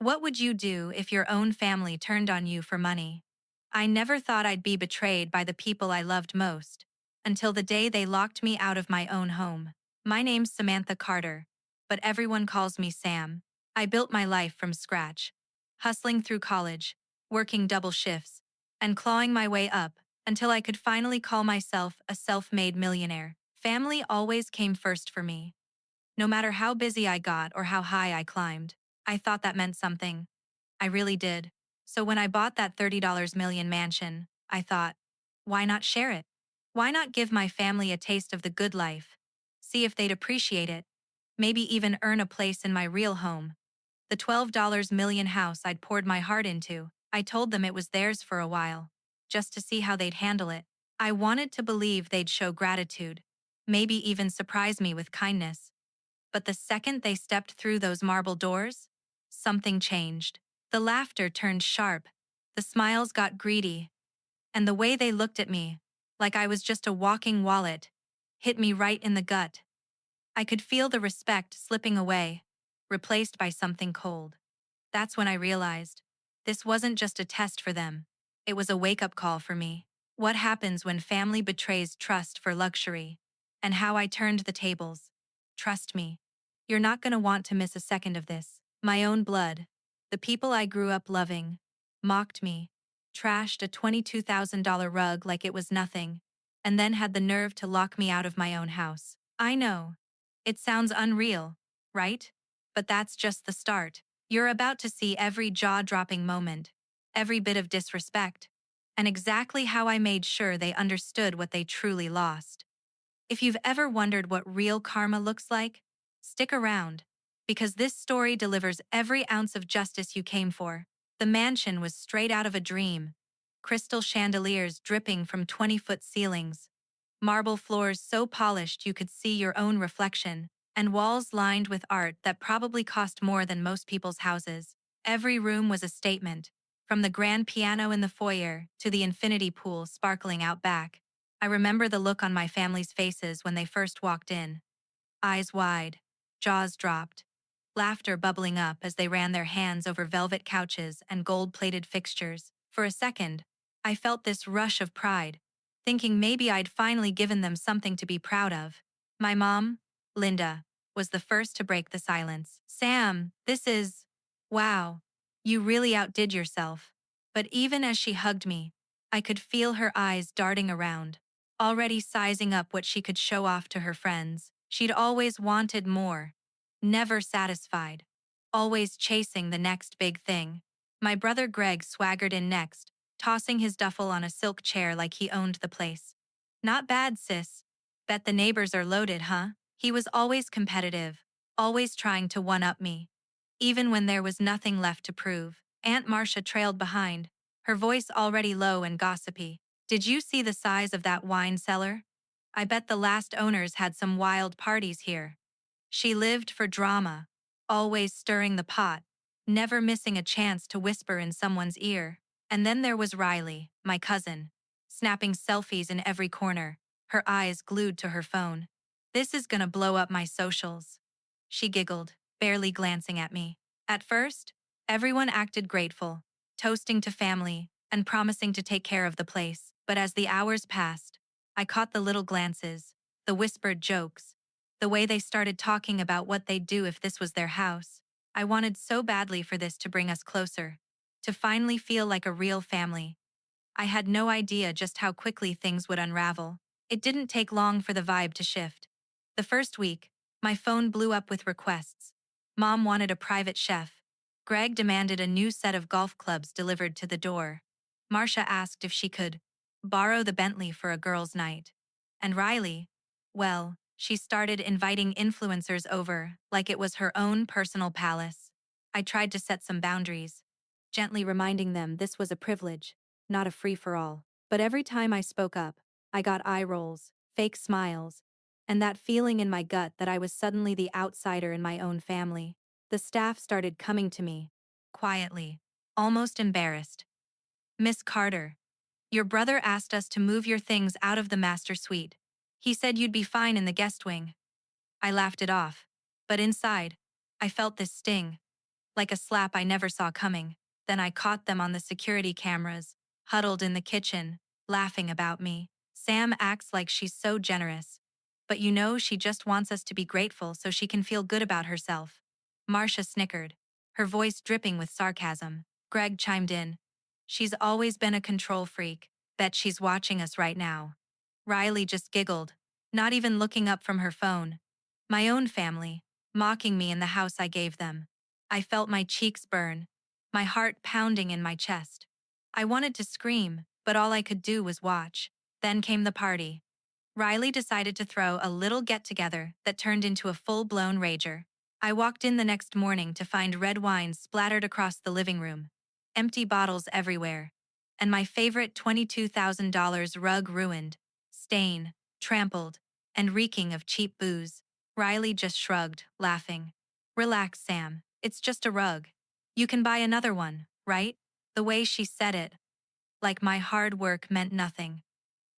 What would you do if your own family turned on you for money? I never thought I'd be betrayed by the people I loved most, until the day they locked me out of my own home. My name's Samantha Carter, but everyone calls me Sam. I built my life from scratch, hustling through college, working double shifts, and clawing my way up until I could finally call myself a self-made millionaire. Family always came first for me. No matter how busy I got or how high I climbed, I thought that meant something. I really did. So when I bought that $30 million mansion, I thought, why not share it? Why not give my family a taste of the good life? See if they'd appreciate it. Maybe even earn a place in my real home. The $12 million house I'd poured my heart into, I told them it was theirs for a while, just to see how they'd handle it. I wanted to believe they'd show gratitude, maybe even surprise me with kindness. But the second they stepped through those marble doors, something changed. The laughter turned sharp, the smiles got greedy, and the way they looked at me, like I was just a walking wallet, hit me right in the gut. I could feel the respect slipping away, replaced by something cold. That's when I realized this wasn't just a test for them, it was a wake-up call for me. What happens when family betrays trust for luxury? And how I turned the tables. Trust me, you're not going to want to miss a second of this. My own blood, the people I grew up loving, mocked me, trashed a $22,000 rug like it was nothing, and then had the nerve to lock me out of my own house. I know. It sounds unreal, right? But that's just the start. You're about to see every jaw-dropping moment, every bit of disrespect, and exactly how I made sure they understood what they truly lost. If you've ever wondered what real karma looks like, stick around, because this story delivers every ounce of justice you came for. The mansion was straight out of a dream. Crystal chandeliers dripping from 20-foot ceilings, marble floors so polished you could see your own reflection, and walls lined with art that probably cost more than most people's houses. Every room was a statement, from the grand piano in the foyer to the infinity pool sparkling out back. I remember the look on my family's faces when they first walked in. Eyes wide, jaws dropped, laughter bubbling up as they ran their hands over velvet couches and gold-plated fixtures. For a second, I felt this rush of pride, thinking maybe I'd finally given them something to be proud of. My mom, Linda, was the first to break the silence. Sam, this is… wow, you really outdid yourself. But even as she hugged me, I could feel her eyes darting around, already sizing up what she could show off to her friends. She'd always wanted more, never satisfied, always chasing the next big thing. My brother Greg swaggered in next, tossing his duffel on a silk chair like he owned the place. Not bad, sis. Bet the neighbors are loaded, huh? He was always competitive, always trying to one-up me. Even when there was nothing left to prove, Aunt Marcia trailed behind, her voice already low and gossipy. Did you see the size of that wine cellar? I bet the last owners had some wild parties here. She lived for drama, always stirring the pot, never missing a chance to whisper in someone's ear. And then there was Riley, my cousin, snapping selfies in every corner, her eyes glued to her phone. This is gonna blow up my socials. She giggled, barely glancing at me. At first, everyone acted grateful, toasting to family and promising to take care of the place. But as the hours passed, I caught the little glances, the whispered jokes, the way they started talking about what they'd do if this was their house. I wanted so badly for this to bring us closer, to finally feel like a real family. I had no idea just how quickly things would unravel. It didn't take long for the vibe to shift. The first week, my phone blew up with requests. Mom wanted a private chef. Greg demanded a new set of golf clubs delivered to the door. Marcia asked if she could borrow the Bentley for a girls' night. And Riley, well, she started inviting influencers over like it was her own personal palace. I tried to set some boundaries, gently reminding them this was a privilege, not a free-for-all. But every time I spoke up, I got eye rolls, fake smiles, and that feeling in my gut that I was suddenly the outsider in my own family. The staff started coming to me, quietly, almost embarrassed. Miss Carter, your brother asked us to move your things out of the master suite. He said you'd be fine in the guest wing. I laughed it off, but inside, I felt this sting. like a slap I never saw coming. Then I caught them on the security cameras, huddled in the kitchen, laughing about me. Sam acts like she's so generous. But you know she just wants us to be grateful so she can feel good about herself. Marcia snickered, her voice dripping with sarcasm. Greg chimed in. She's always been a control freak. Bet she's watching us right now. Riley just giggled, not even looking up from her phone. My own family, mocking me in the house I gave them. I felt my cheeks burn, my heart pounding in my chest. I wanted to scream, but all I could do was watch. Then came the party. Riley decided to throw a little get-together that turned into a full-blown rager. I walked in the next morning to find red wine splattered across the living room, empty bottles everywhere, and my favorite $22,000 rug ruined, stained, trampled, and reeking of cheap booze. Riley just shrugged, laughing. Relax, Sam. It's just a rug. You can buy another one, right? The way she said it, like my hard work meant nothing,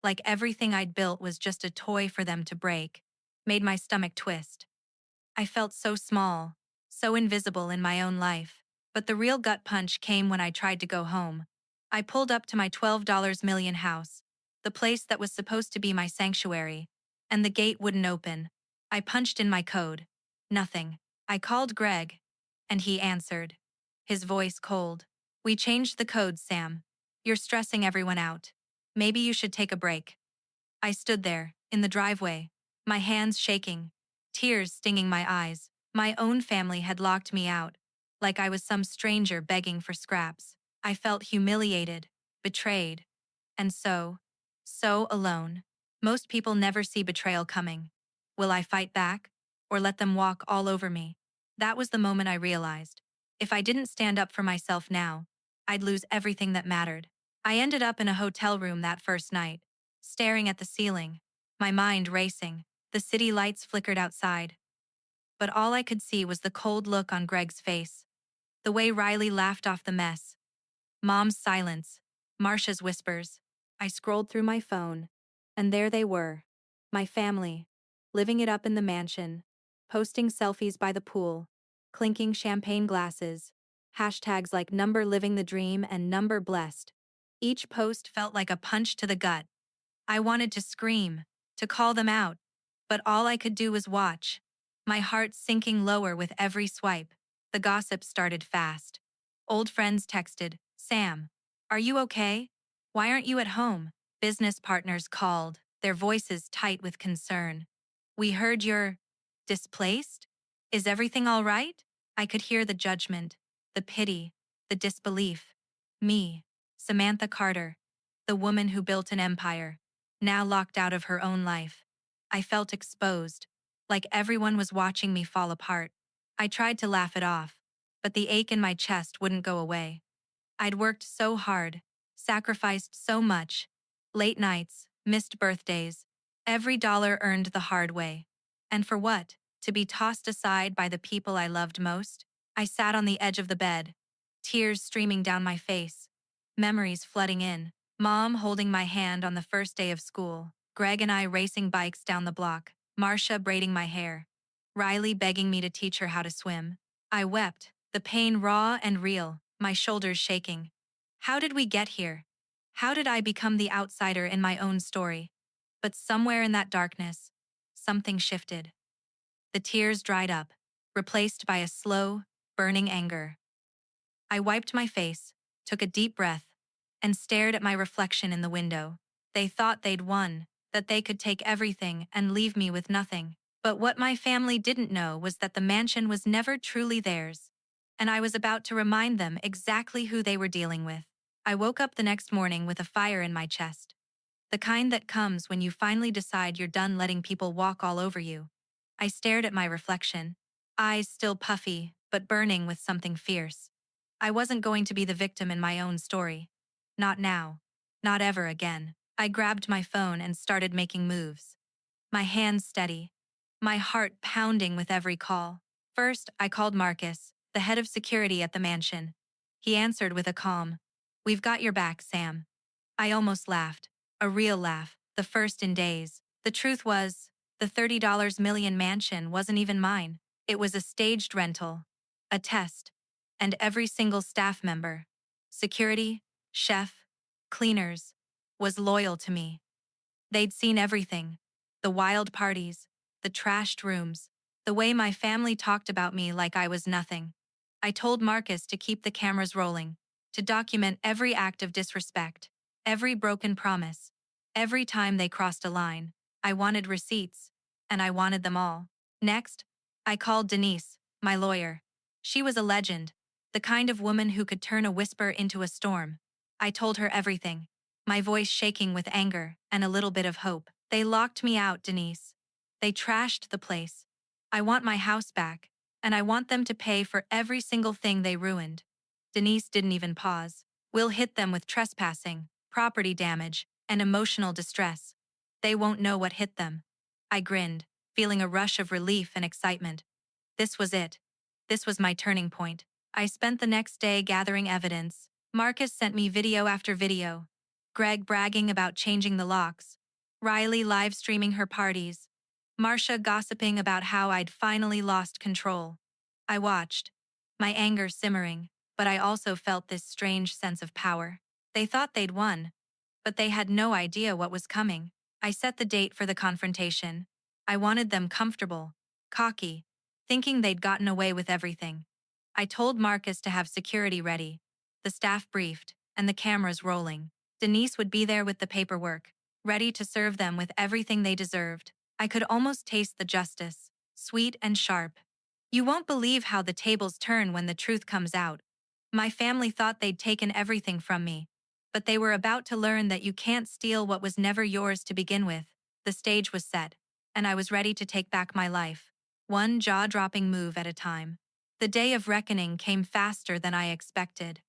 like everything I'd built was just a toy for them to break, made my stomach twist. I felt so small, so invisible in my own life. But the real gut punch came when I tried to go home. I pulled up to my $12 million house, the place that was supposed to be my sanctuary, and the gate wouldn't open. I punched in my code. Nothing. I called Greg, and he answered, his voice cold. We changed the code, Sam. You're stressing everyone out. Maybe you should take a break. I stood there, in the driveway, my hands shaking, tears stinging my eyes. My own family had locked me out, like I was some stranger begging for scraps. I felt humiliated, betrayed, and so alone. Most people never see betrayal coming. Will I fight back, or let them walk all over me? That was the moment I realized. If I didn't stand up for myself now, I'd lose everything that mattered. I ended up in a hotel room that first night, staring at the ceiling, my mind racing. The city lights flickered outside, but all I could see was the cold look on Greg's face, the way Riley laughed off the mess, Mom's silence, Marcia's whispers. I scrolled through my phone, and there they were, my family, living it up in the mansion, posting selfies by the pool, clinking champagne glasses, hashtags like number living the dream and number blessed. Each post felt like a punch to the gut. I wanted to scream, to call them out, but all I could do was watch, my heart sinking lower with every swipe. The gossip started fast. Old friends texted, Sam, are you okay? Why aren't you at home? Business partners called, their voices tight with concern. We heard you're displaced? Is everything all right? I could hear the judgment, the pity, the disbelief. Me, Samantha Carter, the woman who built an empire, now locked out of her own life. I felt exposed, like everyone was watching me fall apart. I tried to laugh it off, but the ache in my chest wouldn't go away. I'd worked so hard, sacrificed so much. Late nights, missed birthdays, every dollar earned the hard way. And for what? To be tossed aside by the people I loved most? I sat on the edge of the bed, tears streaming down my face, memories flooding in. Mom holding my hand on the first day of school, Greg and I racing bikes down the block, Marcia braiding my hair, Riley begging me to teach her how to swim. I wept, the pain raw and real, my shoulders shaking. How did we get here? How did I become the outsider in my own story? But somewhere in that darkness, something shifted. The tears dried up, replaced by a slow, burning anger. I wiped my face, took a deep breath, and stared at my reflection in the window. They thought they'd won, that they could take everything and leave me with nothing. But what my family didn't know was that the mansion was never truly theirs, and I was about to remind them exactly who they were dealing with. I woke up the next morning with a fire in my chest, the kind that comes when you finally decide you're done letting people walk all over you. I stared at my reflection, eyes still puffy, but burning with something fierce. I wasn't going to be the victim in my own story. Not now. Not ever again. I grabbed my phone and started making moves, my hands steady, my heart pounding with every call. First, I called Marcus, the head of security at the mansion. He answered with a calm, "We've got your back, Sam." I almost laughed, a real laugh, the first in days. The truth was, the $30 million mansion wasn't even mine. It was a staged rental, a test, and every single staff member, security, chef, cleaners, was loyal to me. They'd seen everything: the wild parties, the trashed rooms, the way my family talked about me like I was nothing. I told Marcus to keep the cameras rolling, to document every act of disrespect, every broken promise, every time they crossed a line. I wanted receipts, and I wanted them all. Next, I called Denise, my lawyer. She was a legend, the kind of woman who could turn a whisper into a storm. I told her everything, my voice shaking with anger and a little bit of hope. They locked me out, Denise. They trashed the place. I want my house back, and I want them to pay for every single thing they ruined. Denise didn't even pause. We'll hit them with trespassing, property damage, and emotional distress. They won't know what hit them. I grinned, feeling a rush of relief and excitement. This was it. This was my turning point. I spent the next day gathering evidence. Marcus sent me video after video. Greg bragging about changing the locks. Riley live streaming her parties. Marcia gossiping about how I'd finally lost control. I watched, my anger simmering, but I also felt this strange sense of power. They thought they'd won, but they had no idea what was coming. I set the date for the confrontation. I wanted them comfortable, cocky, thinking they'd gotten away with everything. I told Marcus to have security ready, the staff briefed, and the cameras rolling. Denise would be there with the paperwork, ready to serve them with everything they deserved. I could almost taste the justice, sweet and sharp. You won't believe how the tables turn when the truth comes out. My family thought they'd taken everything from me, but they were about to learn that you can't steal what was never yours to begin with. The stage was set, and I was ready to take back my life, one jaw-dropping move at a time. The day of reckoning came faster than I expected.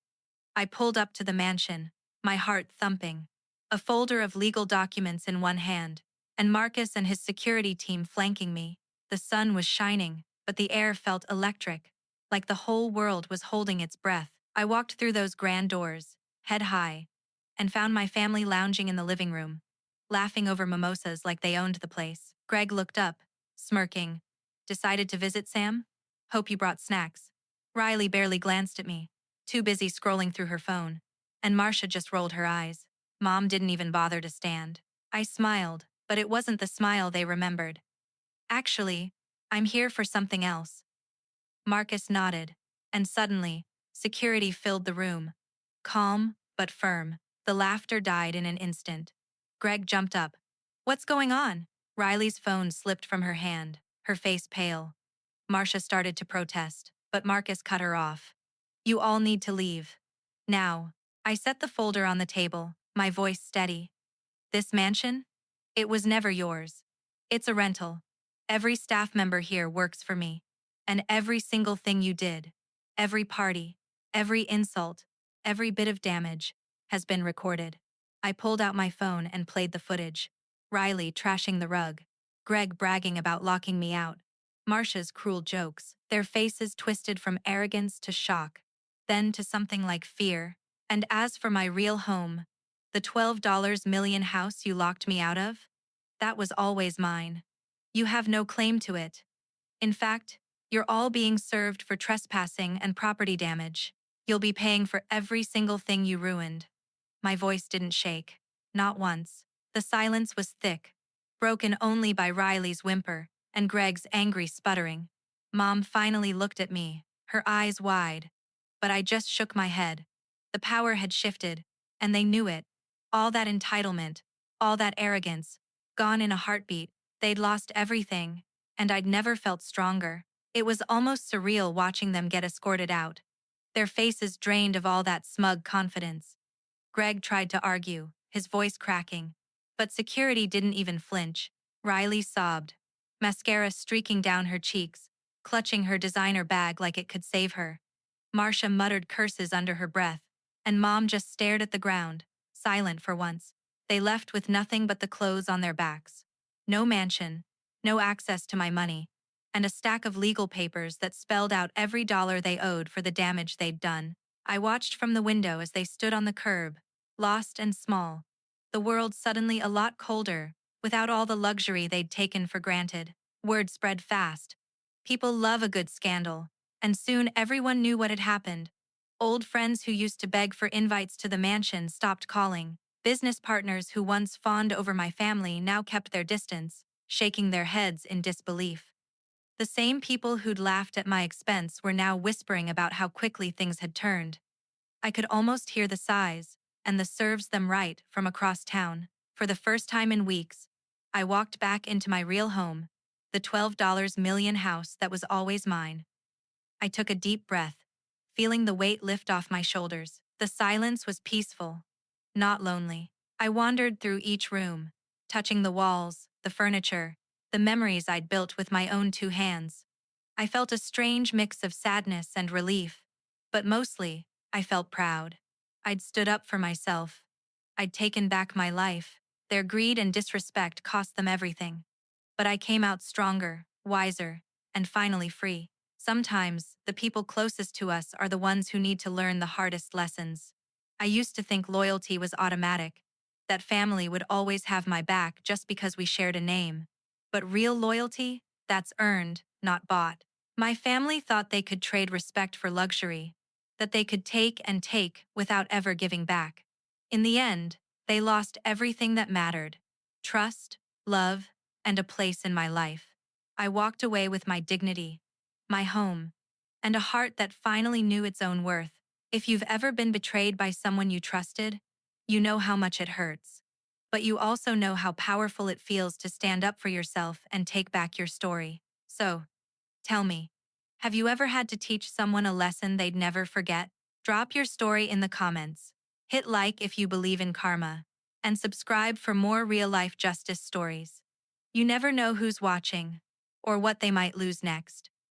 I pulled up to the mansion, my heart thumping, a folder of legal documents in one hand, and Marcus and his security team flanking me. The sun was shining, but the air felt electric, like the whole world was holding its breath. I walked through those grand doors, head high, and found my family lounging in the living room, laughing over mimosas like they owned the place. Greg looked up, smirking. Decided to visit, Sam? Hope you brought snacks. Riley barely glanced at me, too busy scrolling through her phone, and Marcia just rolled her eyes. Mom didn't even bother to stand. I smiled, but it wasn't the smile they remembered. Actually, I'm here for something else. Marcus nodded, and suddenly, security filled the room. Calm, but firm. The laughter died in an instant. Greg jumped up. What's going on? Riley's phone slipped from her hand, her face pale. Marcia started to protest, but Marcus cut her off. You all need to leave. Now. I set the folder on the table, my voice steady. This mansion? It was never yours. It's a rental. Every staff member here works for me. And every single thing you did, every party, every insult, every bit of damage, has been recorded. I pulled out my phone and played the footage. Riley trashing the rug. Greg bragging about locking me out. Marcia's cruel jokes, their faces twisted from arrogance to shock, then to something like fear. And as for my real home, the $12 million house you locked me out of, that was always mine. You have no claim to it. In fact, you're all being served for trespassing and property damage. You'll be paying for every single thing you ruined. My voice didn't shake, not once. The silence was thick, broken only by Riley's whimper and Greg's angry sputtering. Mom finally looked at me, her eyes wide, but I just shook my head. The power had shifted, and they knew it. All that entitlement, all that arrogance, gone in a heartbeat. They'd lost everything, and I'd never felt stronger. It was almost surreal watching them get escorted out, their faces drained of all that smug confidence. Greg tried to argue, his voice cracking, but security didn't even flinch. Riley sobbed, mascara streaking down her cheeks, clutching her designer bag like it could save her. Marcia muttered curses under her breath, and Mom just stared at the ground, silent for once. They left with nothing but the clothes on their backs. No mansion, no access to my money, and a stack of legal papers that spelled out every dollar they owed for the damage they'd done. I watched from the window as they stood on the curb, lost and small, the world suddenly a lot colder, without all the luxury they'd taken for granted. Word spread fast. People love a good scandal, And soon everyone knew what had happened. Old friends who used to beg for invites to the mansion stopped calling. Business partners who once fawned over my family now kept their distance, shaking their heads in disbelief. The same people who'd laughed at my expense were now whispering about how quickly things had turned. I could almost hear the sighs, and the serves them right from across town. For the first time in weeks, I walked back into my real home, the $12 million house that was always mine. I took a deep breath, feeling the weight lift off my shoulders. The silence was peaceful, not lonely. I wandered through each room, touching the walls, the furniture, the memories I'd built with my own two hands. I felt a strange mix of sadness and relief, but mostly, I felt proud. I'd stood up for myself. I'd taken back my life. Their greed and disrespect cost them everything. But I came out stronger, wiser, and finally free. Sometimes, the people closest to us are the ones who need to learn the hardest lessons. I used to think loyalty was automatic, that family would always have my back just because we shared a name. But real loyalty? That's earned, not bought. My family thought they could trade respect for luxury, that they could take and take without ever giving back. In the end, they lost everything that mattered: trust, love, and a place in my life. I walked away with my dignity, my home, and a heart that finally knew its own worth. If you've ever been betrayed by someone you trusted, you know how much it hurts. But you also know how powerful it feels to stand up for yourself and take back your story. So, tell me, have you ever had to teach someone a lesson they'd never forget? Drop your story in the comments. Hit like if you believe in karma, and subscribe for more real-life justice stories. You never know who's watching, or what they might lose next.